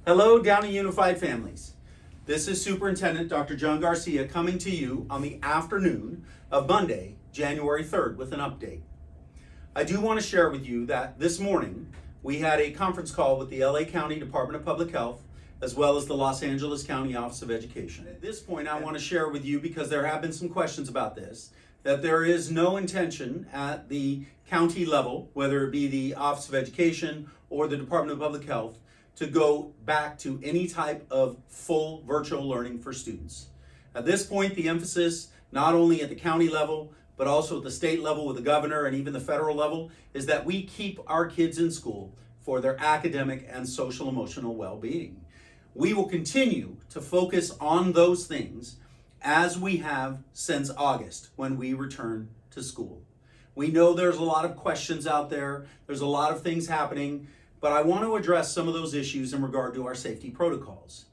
Hello, Downey Unified families. This is Superintendent Dr. John Garcia coming to you on the afternoon of Monday, January 3rd with an update. I do want to share with you that this morning we had a conference call with the LA County Department of Public Health as well as the Los Angeles County Office of Education. At this point, I want to share with you, because there have been some questions about this, that there is no intention at the county level, whether it be the Office of Education or the Department of Public Health, to go back to any type of full virtual learning for students. At this point, the emphasis, not only at the county level, but also at the state level with the governor and even the federal level, is that we keep our kids in school for their academic and social emotional well-being. We will continue to focus on those things as we have since August when we return to school. We know there's a lot of questions out there, there's a lot of things happening, but I want to address some of those issues in regard to our safety protocols.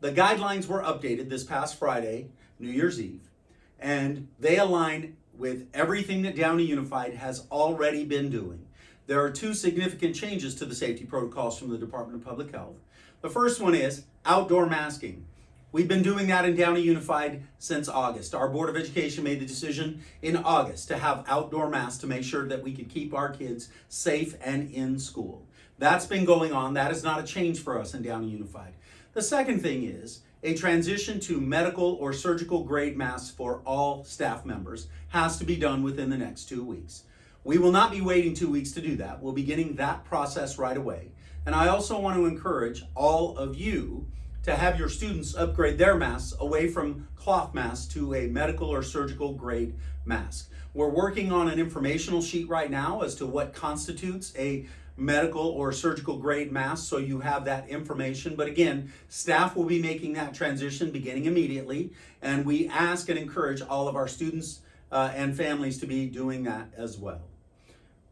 The guidelines were updated this past Friday, New Year's Eve, and they align with everything that Downey Unified has already been doing. There are two significant changes to the safety protocols from the Department of Public Health. The first one is outdoor masking. We've been doing that in Downey Unified since August. Our Board of Education made the decision in August to have outdoor masks to make sure that we could keep our kids safe and in school. That's been going on. That is not a change for us in Downey Unified. The second thing is a transition to medical or surgical grade masks for all staff members has to be done within the next 2 weeks. We will not be waiting 2 weeks to do that. We'll be beginning that process right away. And I also want to encourage all of you to have your students upgrade their masks away from cloth masks to a medical or surgical grade mask. We're working on an informational sheet right now as to what constitutes a medical or surgical grade mask, so you have that information. But again, staff will be making that transition beginning immediately, and we ask and encourage all of our students and families to be doing that as well.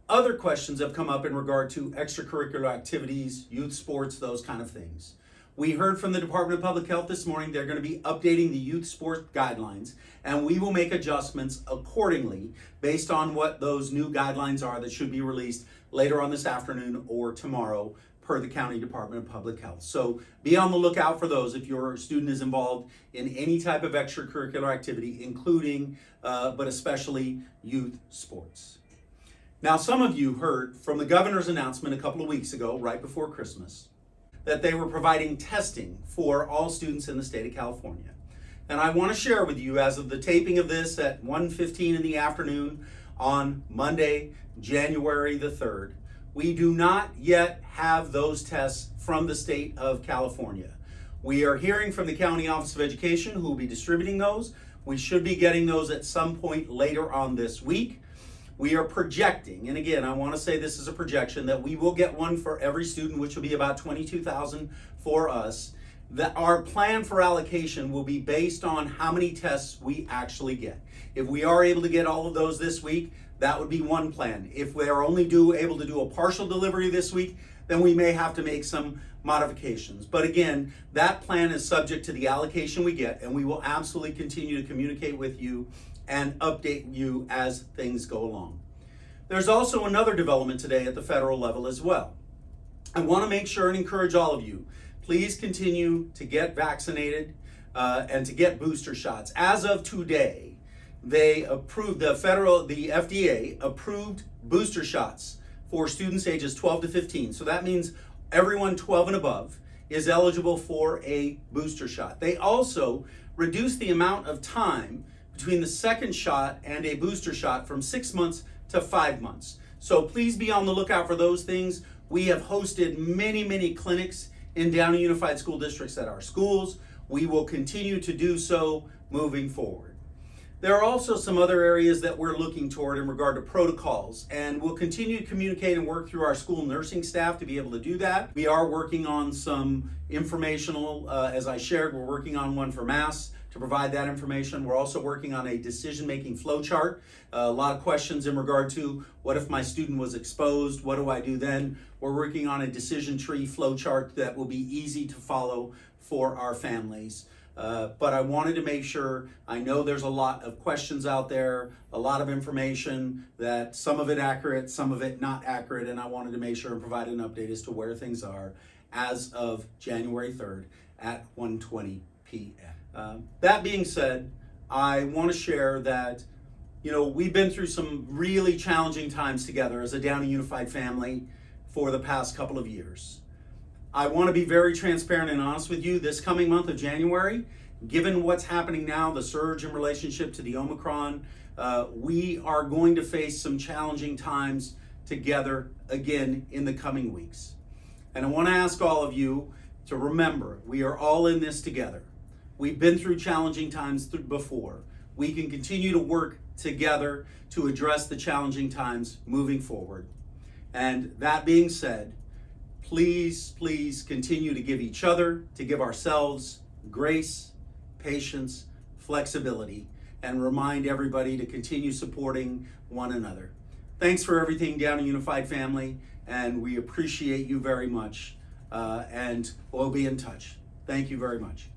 Other questions have come up in regard to extracurricular activities, youth sports, those kind of things. We heard from the Department of Public Health this morning. They're going to be updating the youth sports guidelines, and we will make adjustments accordingly based on what those new guidelines are that should be released later on this afternoon or tomorrow per the County Department of Public Health. So be on the lookout for those if your student is involved in any type of extracurricular activity, including, but especially youth sports. Now, some of you heard from the governor's announcement a couple of weeks ago, right before Christmas, that they were providing testing for all students in the state of California. And I want to share with you, as of the taping of this at 1:15 in the afternoon on Monday, January the 3rd, we do not yet have those tests from the state of California. We are hearing from the County Office of Education, who will be distributing those. We should be getting those at some point later on this week. We are projecting, and again, I want to say this is a projection, that we will get one for every student, which will be about 22,000 for us. That our plan for allocation will be based on how many tests we actually get. If we are able to get all of those this week, that would be one plan. If we are only able to do a partial delivery this week, then we may have to make some modifications. But again, that plan is subject to the allocation we get, and we will absolutely continue to communicate with you and update you as things go along. There's also another development today at the federal level as well. I want to make sure and encourage all of you, please continue to get vaccinated and to get booster shots. As of today, they approved, the FDA approved booster shots for students ages 12 to 15. So that means everyone 12 and above is eligible for a booster shot. They also reduced the amount of time between the second shot and a booster shot from 6 months to 5 months. So please be on the lookout for those things. We have hosted many clinics in Downey Unified School Districts at our schools. We will continue to do so moving forward. There are also some other areas that we're looking toward in regard to protocols, and we'll continue to communicate and work through our school nursing staff to be able to do that. We are working on some informational, as I shared, we're working on one for masks to provide that information. We're also working on a decision-making flow chart. A lot of questions in regard to, what if my student was exposed? What do I do then? We're working on a decision tree flow chart that will be easy to follow for our families. but I wanted to make sure, I know there's a lot of questions out there, a lot of information that some of it accurate, some of it not accurate, and I wanted to make sure and provide an update as to where things are as of January 3rd at 1:20 p.m. That being said, I want to share that, we've been through some really challenging times together as a Downey Unified family for the past couple of years. I want to be very transparent and honest with you. This coming month of January, given what's happening now, the surge in relationship to the Omicron, we are going to face some challenging times together again in the coming weeks. And I want to ask all of you to remember, we are all in this together. We've been through challenging times before. We can continue to work together to address the challenging times moving forward. And that being said, please continue to give each other, to give ourselves grace, patience, flexibility, and remind everybody to continue supporting one another. Thanks for everything, Downey Unified family, and we appreciate you very much, and we'll be in touch. Thank you very much.